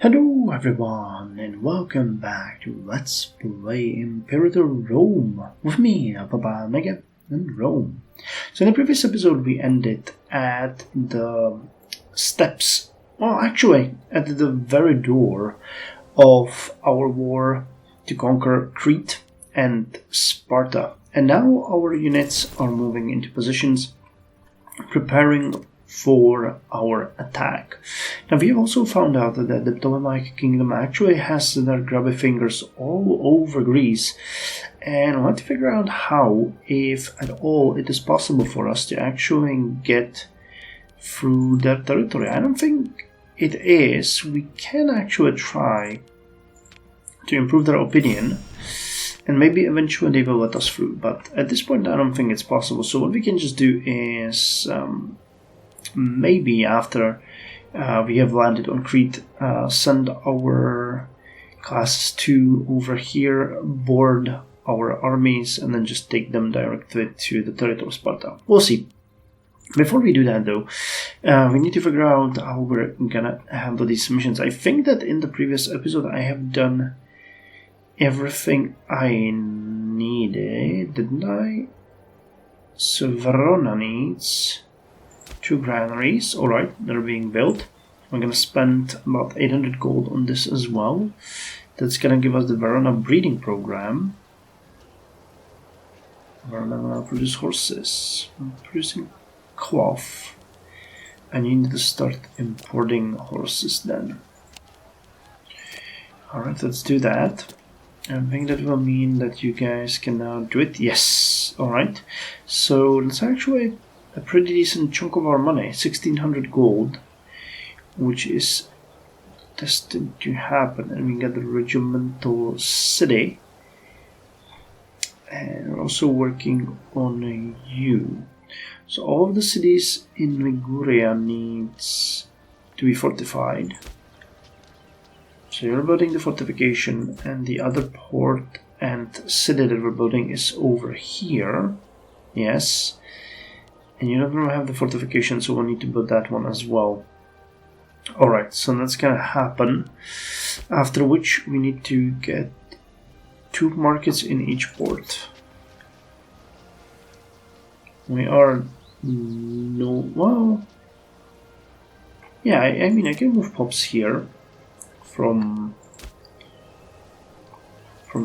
Hello everyone and welcome back to Let's Play Imperator Rome with me, Papa Mega in Rome. So in the previous episode we ended at the steps, well actually at the very door of our war to conquer Crete and Sparta. And now our units are moving into positions, preparing for our attack. Now we have also found out that the Ptolemaic kingdom actually has their grubby fingers all over Greece, and I want to figure out how, if at all, it is possible for us to actually get through their territory. I don't think it is. We can actually try to improve their opinion, and maybe eventually they will let us through, but at this point I don't think it's possible. So what we can just do is maybe after we have landed on Crete, send our classes 2 over here, board our armies, and then just take them directly to the territory of Sparta. We'll see. Before we do that though, we need to figure out how we're gonna handle these missions. I think that in the previous episode I have done everything I needed, didn't I? So Verona needs 2 granaries. Alright, they're being built. We're gonna spend about 800 gold on this as well. That's gonna give us the Verona breeding program. Verona will produce horses. I'm producing cloth. I need to start importing horses then. Alright, let's do that. I think that will mean that you guys can now do it. Yes! Alright. So let's actually a pretty decent chunk of our money, 1600 gold, which is destined to happen, and we get the regimental city, and we're also working on you. So all of the cities in Liguria needs to be fortified. So you're building the fortification, and the other port and city that we're building is over here. Yes. And you don't have the fortification, so we'll need to build that one as well. Alright, so that's gonna happen. After which we need to get 2 markets in each port. We are well, yeah, I mean I can move pops here from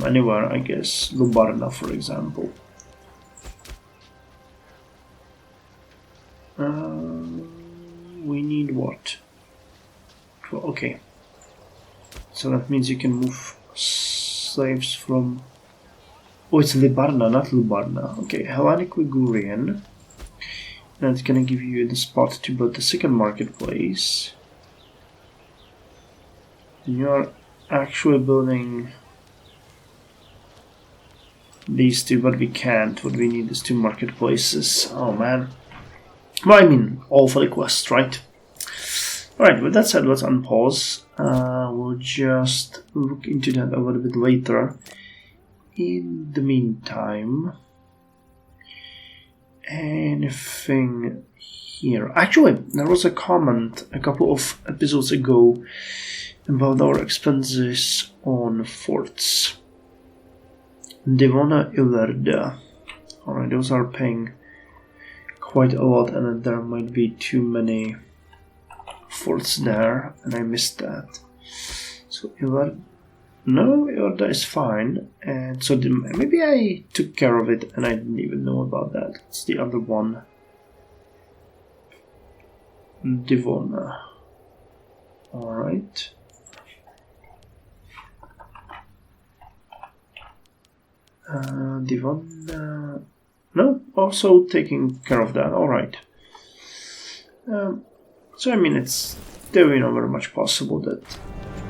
anywhere, I guess. Lubarna, for example. We need what? Okay. So that means you can move slaves from... Oh, it's Libarna, not Lubarna. Okay, Hellenic Ligurian. And it's gonna give you the spot to build the second marketplace. And you're actually building these 2, but we can't. What we need is 2 marketplaces. Oh man. Well, I mean, all for the quest, right? Alright, with that said, let's unpause. We'll just look into that a little bit later. In the meantime, anything here? Actually, there was a comment a couple of episodes ago about our expenses on forts. Devona Ilerda. Alright, those are paying quite a lot, and there might be too many forts there, and I missed that. So Ilerda is fine, and so maybe I took care of it and I didn't even know about that. It's the other one. Devona. Alright. Devona. No, also taking care of that. Alright. So I mean, it's very much possible that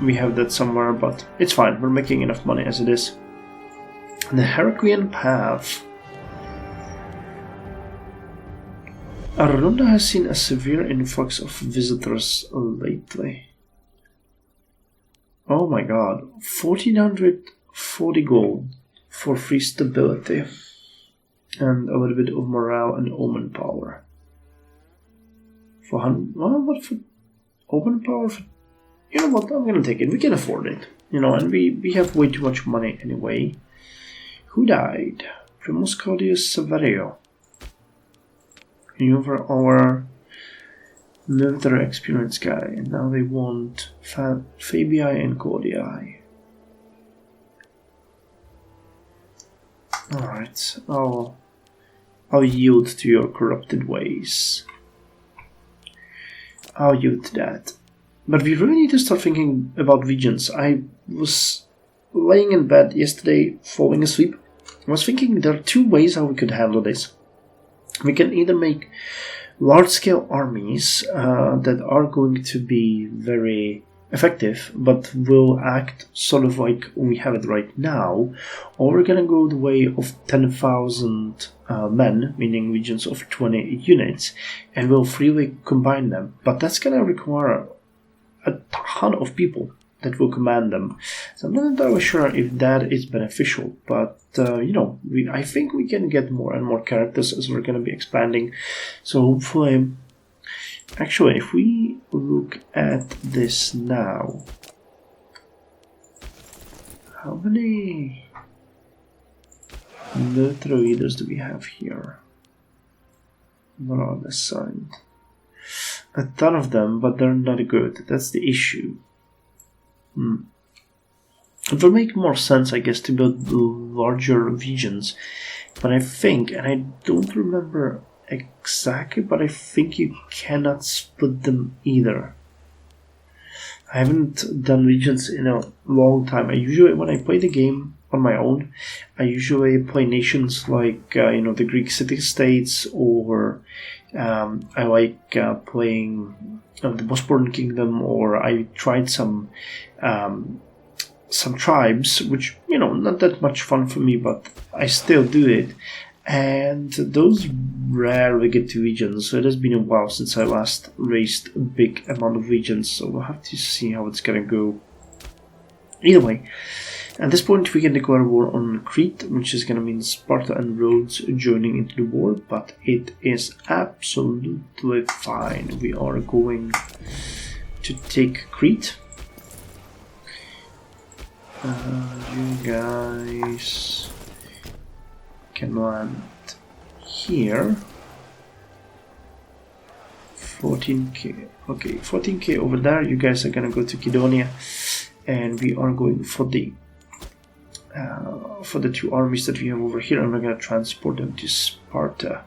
we have that somewhere, but it's fine. We're making enough money as it is. The Heraclean Path. Arunda has seen a severe influx of visitors lately. Oh my god. 1440 gold for free stability. And a little bit of morale and omen power. For omen power for You know what? I'm gonna take it. We can afford it. You know, and we have way too much money anyway. Who died? Primus Claudius Severio. You were our military experience guy, and now they want Fabii and Claudii. Alright, I'll yield to your corrupted ways. I'll yield to that. But we really need to start thinking about regions. I was laying in bed yesterday, falling asleep. I was thinking there are two ways how we could handle this. We can either make large-scale armies that are going to be very effective, but will act sort of like we have it right now, or we're gonna go the way of 10,000 men, meaning regions of 20 units, and we'll freely combine them. But that's gonna require a ton of people that will command them. So I'm not entirely sure if that is beneficial, but you know, I think we can get more and more characters as we're going to be expanding. So hopefully, actually, if we look at this now, how many military leaders do we have here? What are they assigned? A ton of them, but they're not good. That's the issue. It will make more sense, I guess, to build larger regions. But I think, and I don't remember exactly, but I think you cannot split them either. I haven't done regions in a long time. I usually, when I play the game on my own, I usually play nations like, you know, the Greek city-states, or I like playing the Bosporan Kingdom, or I tried some tribes, which, you know, not that much fun for me, but I still do it. And those rarely get to regions, so it has been a while since I last raised a big amount of regions, so we'll have to see how it's gonna go. Either way, at this point we can declare war on Crete, which is gonna mean Sparta and Rhodes joining into the war, but it is absolutely fine. We are going to take Crete. You guys can land here. 14k. Okay, 14k over there. You guys are gonna go to Kydonia, and we are going for the two armies that we have over here, and we're gonna transport them to Sparta.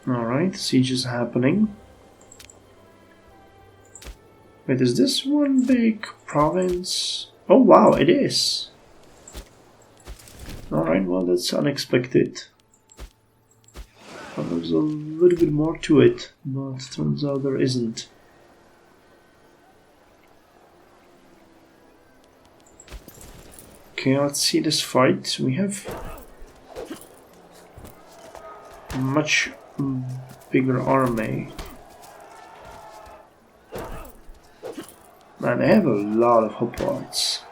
All right, siege is happening. Wait, is this one big province? Oh wow, it is! Alright, well that's unexpected. Well, there's a little bit more to it, but it turns out there isn't. Okay, let's see this fight. We have a much bigger army. Man, they have a lot of hoplites.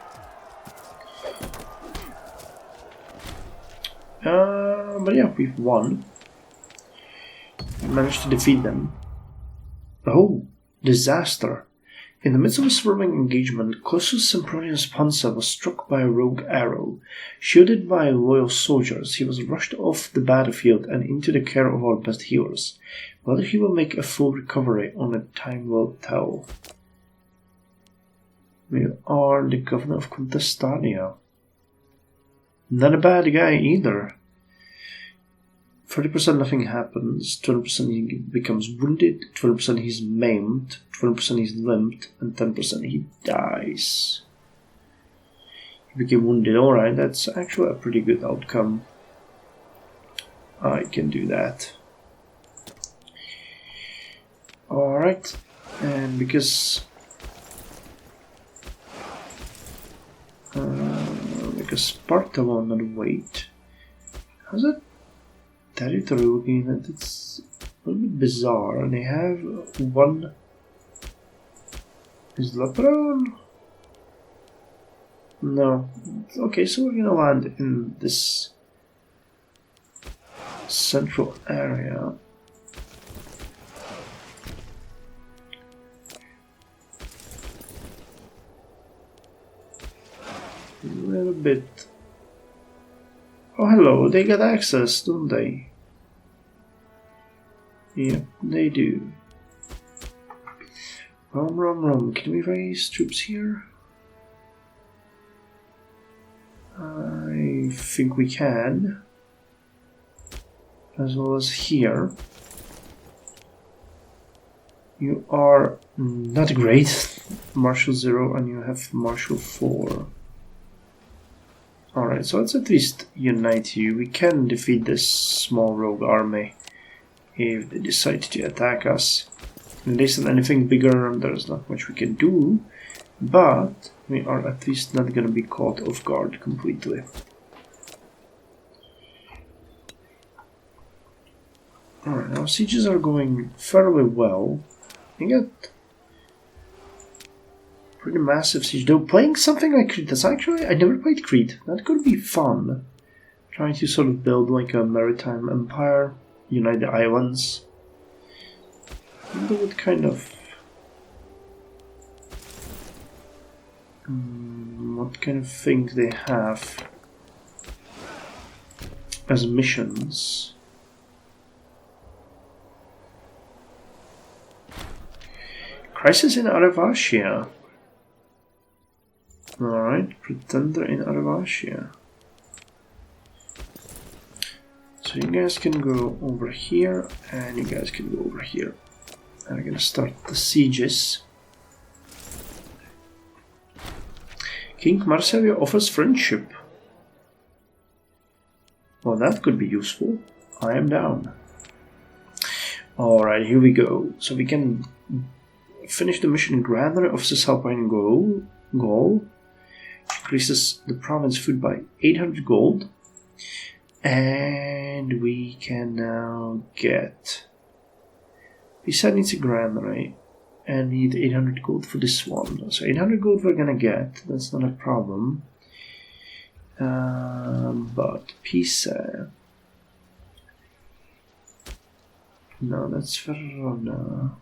But yeah, we've won. We managed to defeat them. Oh, disaster. In the midst of a swarming engagement, Clossus Sempronius Pansa was struck by a rogue arrow. Shielded by loyal soldiers, he was rushed off the battlefield and into the care of our best healers. Whether he will make a full recovery, only time will tell. We are the governor of Contestania. Not a bad guy either. 30% nothing happens, 20% he becomes wounded, 20% he's maimed, 20% he's limped, and 10% he dies. He became wounded. Alright, that's actually a pretty good outcome. I can do that. Alright, and because Sparta will not wait. How's that territory looking at? It's a little bit bizarre. And they have one. Is Leperon? No. Okay, so we're gonna land in this central area. little bit. Oh, hello, they got access, don't they? Yep, they do. Rum. Can we raise troops here? I think we can. As well as here. You are not great. Marshal 0 and you have Marshal 4. Alright, so let's at least unite you. We can defeat this small rogue army if they decide to attack us. If there isn't anything bigger, there's not much we can do, but we are at least not going to be caught off guard completely. Alright, our sieges are going fairly well. You got pretty massive siege, though. Playing something like Crete, that's actually, I never played Crete. That could be fun. Trying to sort of build like a maritime empire, unite the islands. I wonder what kind of things they have as missions. Crisis in Aravasia. Alright, Pretender in Aravasia. So you guys can go over here, and you guys can go over here. And we're gonna start the sieges. King Marcelio offers friendship. Well, that could be useful. I am down. Alright, here we go. So we can finish the mission. Granary Officers Alpine Gaul. Increases the province food by 800 gold. And we can now get... Pisa needs a granary. And we need 800 gold for this one. So 800 gold we're gonna get. That's not a problem. But Pisa... No, that's Verona.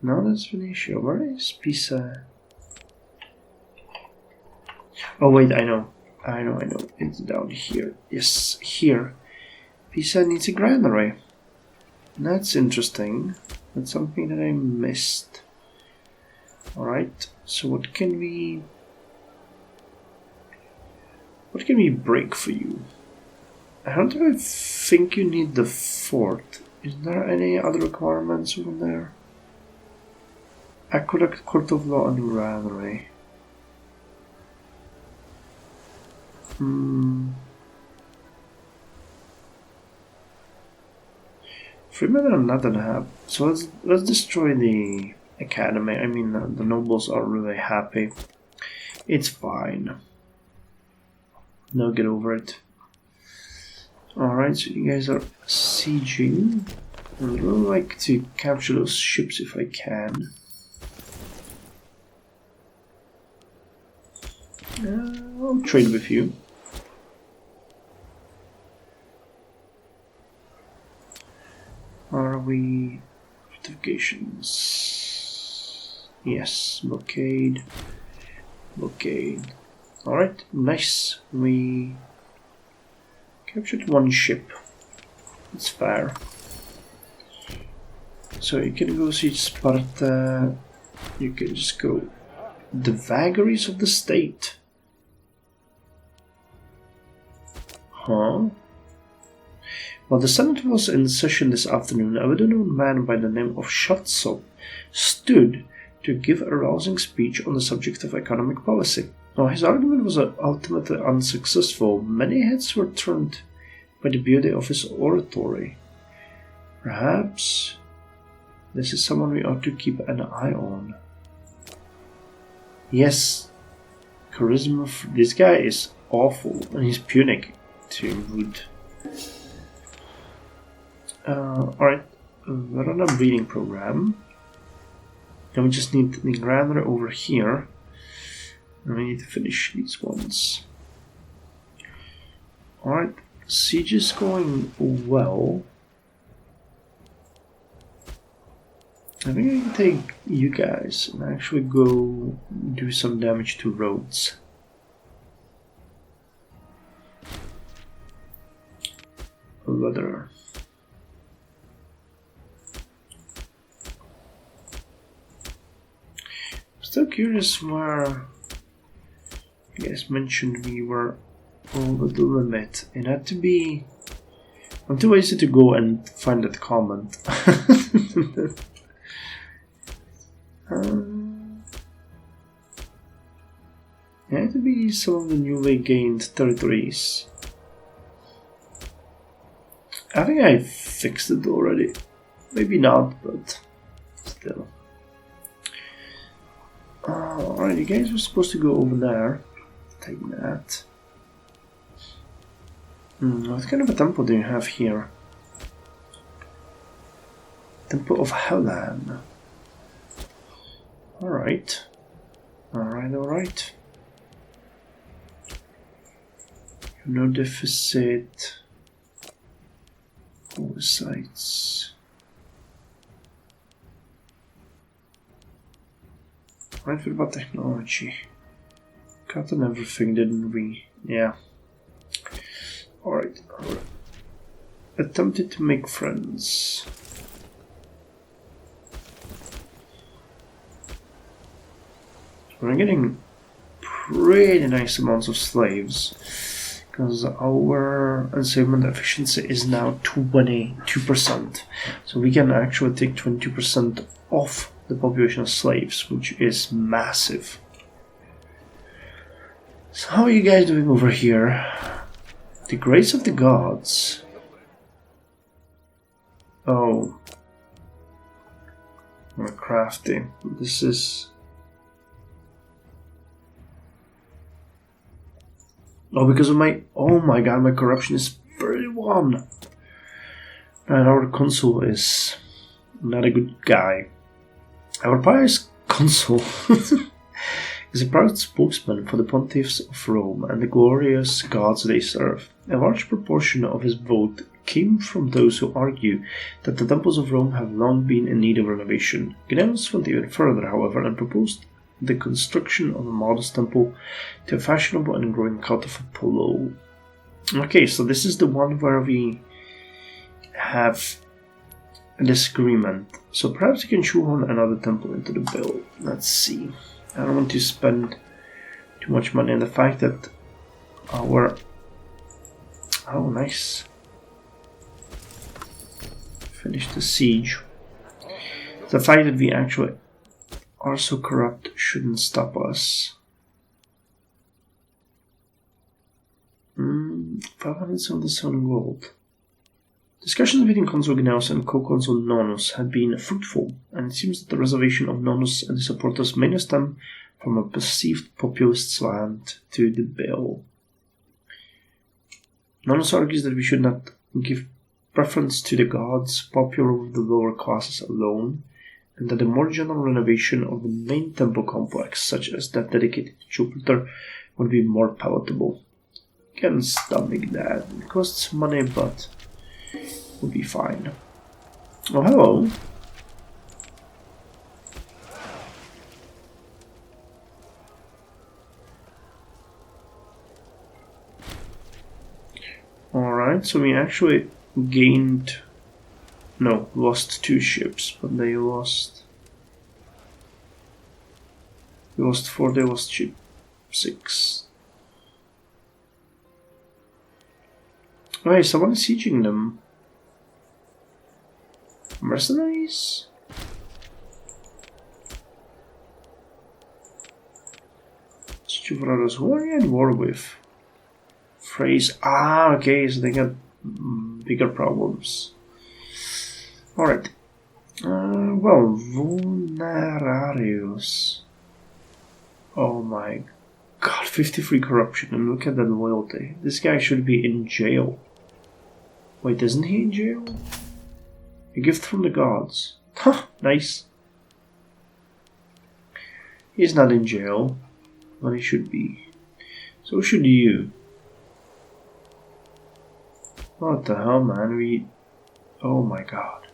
No, that's Venetia. Where is Pisa? Oh wait, I know. It's down here. Yes, here. Pisa needs a granary. That's interesting. That's something that I missed. Alright, so what can we break for you? I don't think you need the fort. Is there any other requirements over there? Aqueduct, Court of Law, and Granary. Freemen are not gonna have. So let's destroy the academy. I mean, the nobles are really happy. It's fine. They'll get over it. Alright, so you guys are sieging. I would really like to capture those ships if I can. I'll trade with you. Are we fortifications? Yes, blockade. Alright, nice. We captured one ship. It's fair. So you can go siege Sparta. You can just go the vagaries of the state. Huh? While the Senate was in session this afternoon, a well-known man by the name of Shatsop stood to give a rousing speech on the subject of economic policy. Though his argument was ultimately unsuccessful, many heads were turned by the beauty of his oratory. Perhaps this is someone we ought to keep an eye on. Yes, charisma. This guy is awful, and he's Punic to wood. Alright, we're on a breeding program. And we just need the granary over here. And we need to finish these ones. Alright, siege is going well. I think I can take you guys and actually go do some damage to roads. Leather. I'm still curious where you guys mentioned we were over the limit. It had to be. I'm too lazy to go and find that comment. It had to be some of the newly gained territories. I think I fixed it already. Maybe not, but still. Alright, you guys were supposed to go over there. Take that. What kind of a temple do you have here? Temple of Hellan. Alright. Alright. No deficit. Oversights. Right, what about technology? Cut on everything, didn't we? Yeah. Alright. Attempted to make friends. We're getting pretty nice amounts of slaves, because our enslavement efficiency is now 22%. So we can actually take 22% off the population of slaves, which is massive. So how are you guys doing over here? The grace of the gods. Oh. We're crafty. This is... Oh, because of my... Oh my god, my corruption is 31! And our consul is not a good guy. Our pious consul is a proud spokesman for the pontiffs of Rome and the glorious gods they serve. A large proportion of his vote came from those who argue that the temples of Rome have long been in need of renovation. Gnaeus went even further, however, and proposed the construction of a modest temple to a fashionable and growing cult of Apollo. Okay, so this is the one where we have a disagreement. So perhaps you can shoehorn another temple into the bill. Let's see. I don't want to spend too much money on the fact that our... Oh, nice. Finished the siege. The fact that we actually are so corrupt shouldn't stop us. 577 gold. Discussions between Consul Gnaeus and co-consul Nonus had been fruitful, and it seems that the reservation of Nonus and his supporters may stem from a perceived populist slant to the bill. Nonus argues that we should not give preference to the gods popular with the lower classes alone, and that a more general renovation of the main temple complex, such as that dedicated to Jupiter, would be more palatable. Can stomach that. It costs money, but will be fine. Oh, hello. Alright, so we actually gained... No, lost 2 ships, but they lost... We lost 4, they lost ship 6. Wait, someone is sieging them. Mercenaries? Brothers, who are you at war with? Phrase. Ah, okay, so they got bigger problems. Alright. Well, Vulnerarius. Oh my god, 53 corruption, and look at that loyalty. This guy should be in jail. Wait, isn't he in jail? A gift from the gods. Huh, nice. He's not in jail, but he should be. So should you. What the hell, man? Oh my god.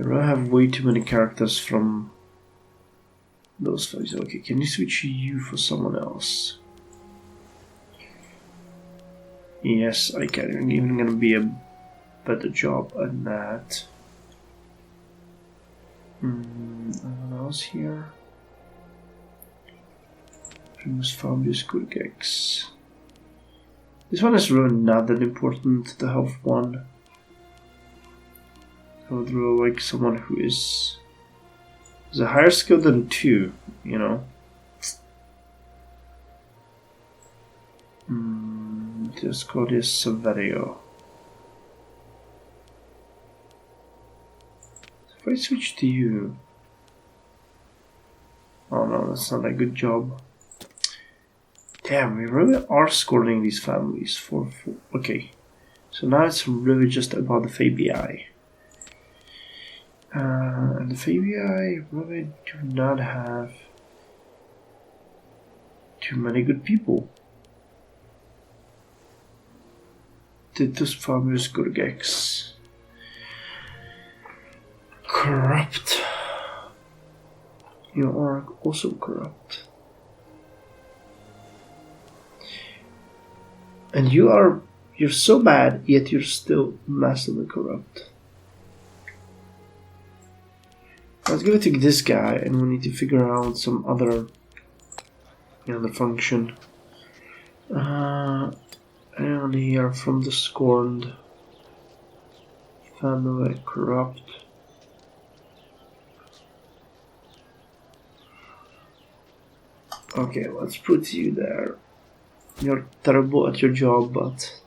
I have way too many characters from those families. Okay, can you switch you for someone else? Yes, I can. I'm even gonna be a better job at that. Anyone else here? Famous Fabius Kurgex. This one is really not that important, the health one. I would really like someone who is a higher skill than 2, you know. Just call this Severio. If I switch to you... Oh no, that's not a good job. Damn, we really are scoring these families for okay. So now it's really just about the Fabii. And the Fabii really do not have too many good people. Titus Fabius Gurgex. Corrupt. You are also corrupt. And you're so bad, yet you're still massively corrupt. Let's give it to this guy, and we need to figure out some other, function. Anyone here from the scorned family corrupt? Okay, let's put you there. You're terrible at your job, but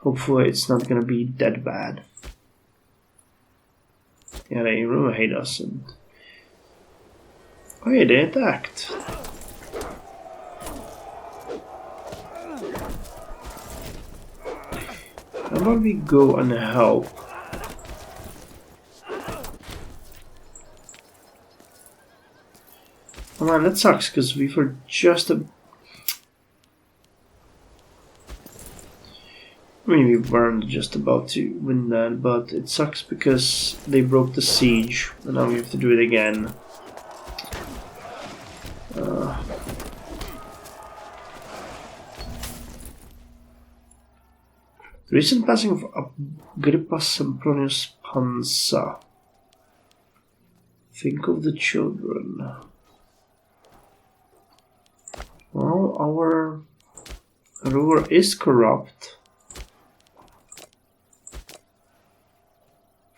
hopefully it's not gonna be that bad. Yeah, they really hate us and... Oh yeah, they attacked. How about we go and help? Oh man, that sucks, because we were just a... I mean, we weren't just about to win that, but it sucks because they broke the siege, and now we have to do it again. The recent passing of Agrippa Sempronius Pansa. Think of the children. Well, our ruler is corrupt.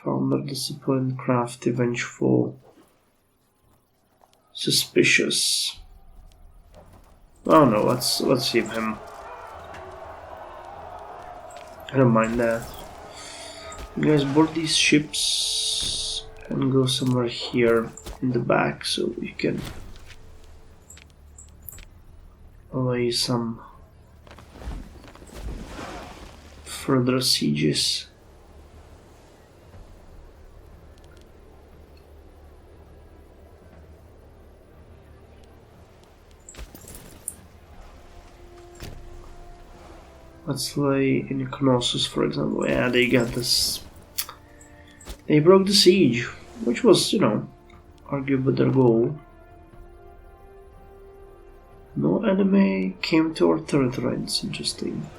Founder, disciplined, crafty, vengeful, suspicious. Oh no, let's save him. I don't mind that. You guys board these ships and go somewhere here in the back so we can allay some further sieges. Let's lay in Knossos, for example. Yeah, they got this. They broke the siege, which was, arguably their goal. No enemy came to our territory. It's interesting.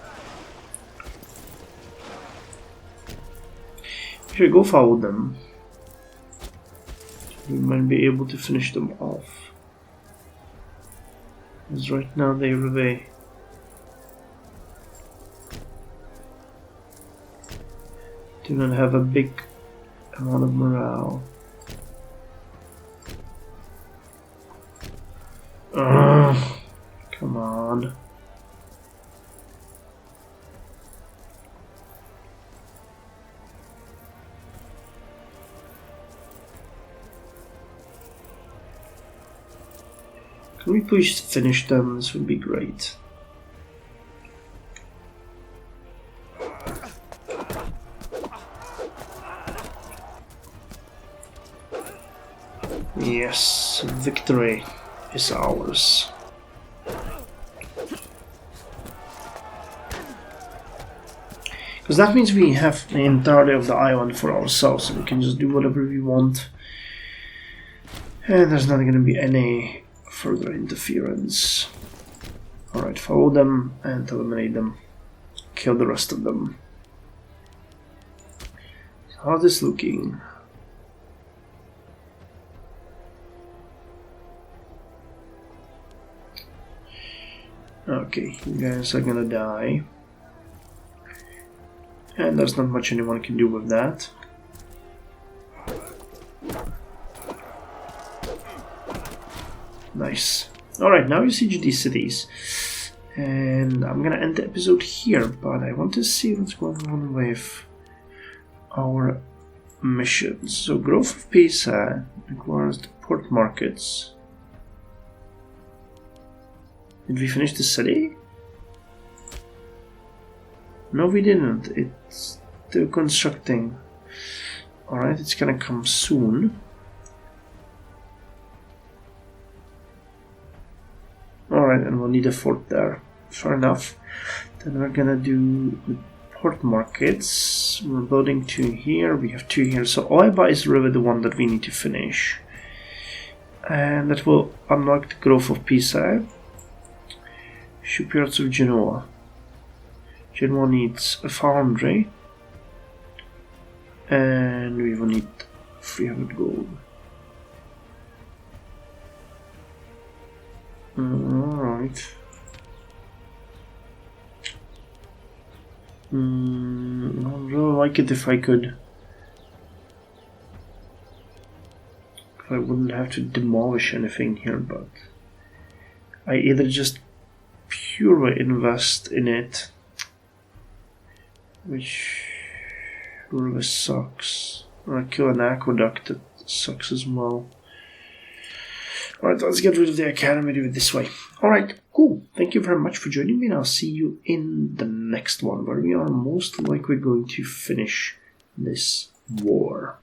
We should go follow them. We might be able to finish them off. Because right now they really do not have a big amount of morale. Come on. Can we please finish them? This would be great. Yes, victory is ours. Because that means we have the entirety of the island for ourselves, so we can just do whatever we want. And there's not going to be any further interference. Alright, follow them and eliminate them. Kill the rest of them. How's this looking? Okay, you guys are gonna die. And there's not much anyone can do with that. Nice. Alright, now you siege these cities. And I'm gonna end the episode here, but I want to see what's going on with our missions. So growth of Pisa requires the port markets. Did we finish the city? No, we didn't. It's still constructing. Alright, it's gonna come soon. Alright, and we'll need a fort there. Fair enough. Then we're gonna do the port markets. We're building 2 here, we have 2 here. So Oiba is really the one that we need to finish. And that will unlock the growth of Pisa. Shipyards of Genoa. Genoa needs a foundry. And we will need 300 gold. Alright. I would really like it if I could. I wouldn't have to demolish anything here, but I either just purely invest in it, which really sucks, or I kill an aqueduct, that sucks as well. Alright, let's get rid of the academy, do it this way. Alright, cool. Thank you very much for joining me, and I'll see you in the next one, where we are most likely going to finish this war.